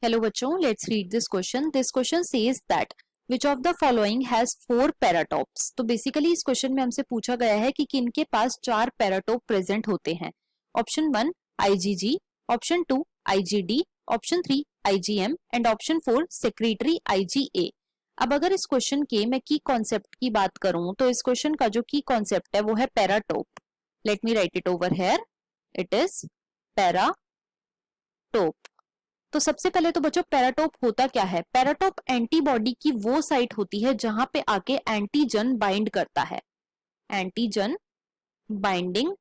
Hello बच्चों, let's read this question. This question says that which of the following has 4 paratops? तो basically इस question में हमसे पूछा गया है कि किनके पास 4 पैराटोप प्रेजेंट होते हैं. Option 1 IgG, option 2 IgD, option 3 IgM and option 4 secretary IgA. अब अगर इस क्वेश्चन के मैं की कॉन्सेप्ट की बात करूं तो इस क्वेश्चन का जो की कॉन्सेप्ट है वो है paratope. Let me right it over here. It is paratope. तो सबसे पहले तो बच्चों पैराटोप होता क्या है? पैराटोप एंटीबॉडी की वो साइट होती है जहां पे आके एंटीजन बाइंड करता है. Antigen binding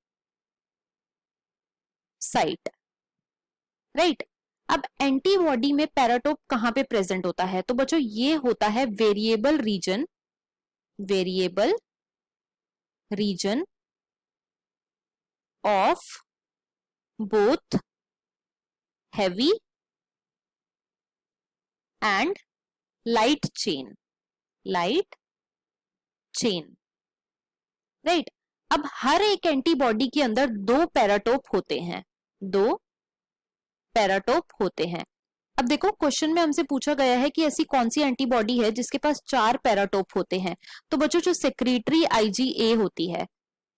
site, right. अब एंटीबॉडी में पैराटोप कहां पे प्रेजेंट होता है? तो बच्चों ये होता है variable region of both heavy and light chain, right. अब हर एक एंटीबॉडी के अंदर 2 पैराटोप होते हैं. अब देखो क्वेश्चन में हमसे पूछा गया है कि ऐसी कौन सी एंटीबॉडी है जिसके पास 4 पैराटोप होते हैं. तो बच्चों जो सेक्रेटरी IgA होती है,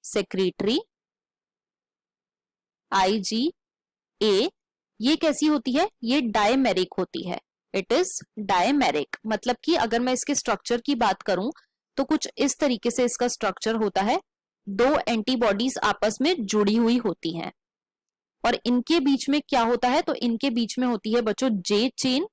सेक्रेटरी IgA, ये कैसी होती है? ये डायमेरिक होती है. इट इज डायमेरिक, मतलब कि अगर मैं इसके स्ट्रक्चर की बात करूं तो कुछ इस तरीके से इसका स्ट्रक्चर होता है. 2 एंटीबॉडीज आपस में जुड़ी हुई होती हैं और इनके बीच में क्या होता है? तो इनके बीच में होती है बच्चों J चेन,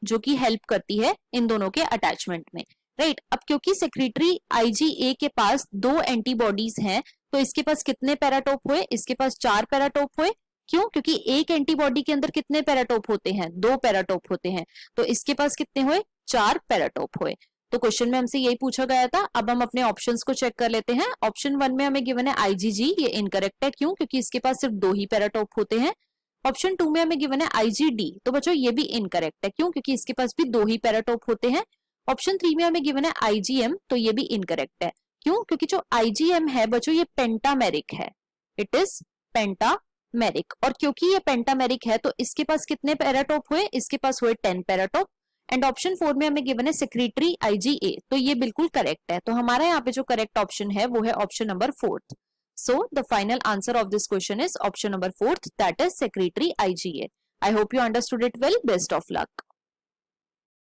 जो कि हेल्प करती है इन दोनों के अटैचमेंट में, राइट. अब क्योंकि सेक्रेटरी IgA के पास 2 एंटीबॉडीज हैं तो इसके पास कितने पैराटोप हुए? इसके पास 4 पैराटोप हुए. क्यों? क्योंकि एक एंटीबॉडी के अंदर कितने पैराटोप होते हैं? 2 पैराटोप होते हैं. तो इसके पास कितने हुए? 4 पैराटोप हुए. तो क्वेश्चन में हमसे यही पूछा गया था. अब हम अपने ऑप्शंस को चेक कर लेते हैं. ऑप्शन 1 में हमें गिवन है IgG, ये इनकरेक्ट है. क्यों? क्योंकि इसके पास सिर्फ 2 ही पैराटोप होते हैं. ऑप्शन 2 में हमें गिवन है IgD, तो बच्चों ये भी इनकरेक्ट है. क्यों? क्योंकि इसके पास भी 2 ही पैराटोप होते हैं. ऑप्शन 3 में हमें गिवन है IgM, तो ये भी इनकरेक्ट है. क्यों? क्योंकि जो IgM है बच्चों ये पेंटामेरिक है. It is pentameric. और क्योंकि ये पेंटामेरिक है तो इसके पास कितने पैराटोप हुए? इसके पास हुए 10 पैराटोप. एंड ऑप्शन 4 में हमें गिवन है सेक्रेटरी IgA, तो ये बिल्कुल करेक्ट है. तो हमारा यहाँ पे जो करेक्ट ऑप्शन है वो है option number 4. So the final answer of this question is option number 4, that is secretory IgA. I hope you understood it well. Best of luck.